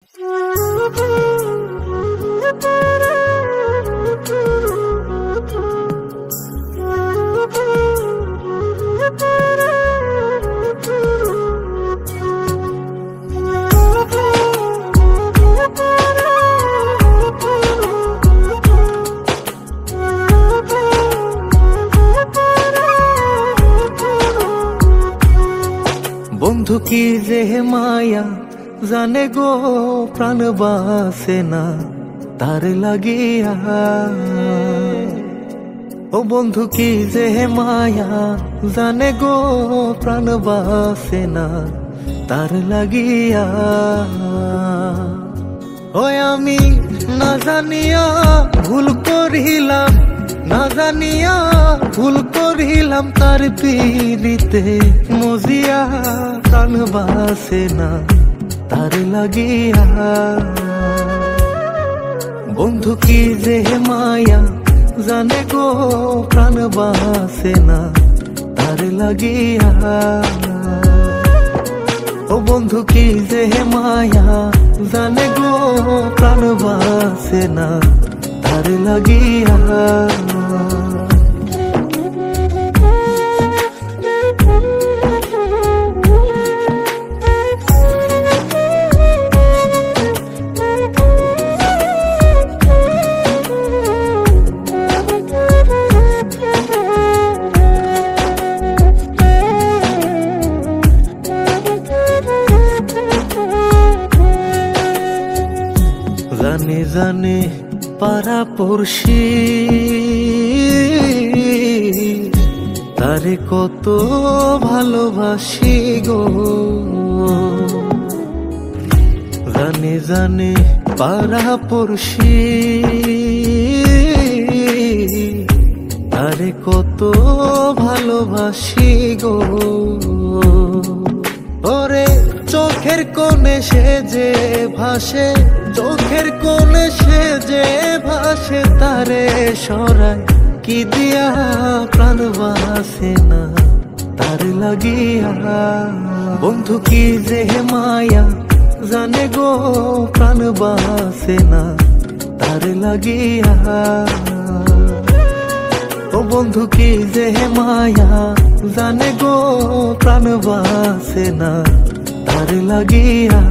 বন্ধু কি যে মায়া জানে গো প্রাণ বাসে না তার লাগিয়া। ও বন্ধু কি যে মায়া জানে গো প্রাণ বাসে না তার লাগিয়া। ওই আমি না জানিয়া ভুল করিলাম, না জানিয়া ভুল করিলাম তার পীড়িতে মজিয়া। প্রাণ বাসে না তার লাগিয়া। বন্ধু কি যে মায়া জানে গো প্রাণ বাসে না তার লাগিয়া। ও বন্ধু কি যে মায়া জানে গো প্রাণ বাসে না তার লাগিয়া। জানে জানে পাড়া পড়শি তারে কত ভালোবাসি গো। জানে জানে পাড়া পড়শি তারে কত ভালোবাসি গো। ওরে চোখের কোণে সে যে ভাসে, চোখের কোণে সে যে ভাসে তারে সরাই কি দিয়া। প্রাণ বাসে না তার লাগিয়া। বন্ধু কি যে মায়া জানে গো প্রাণ বাসে না তার লাগিয়া। ও বন্ধু কি যে মায়া জানে গো প্রাণ বাসে না তার লাগিয়া।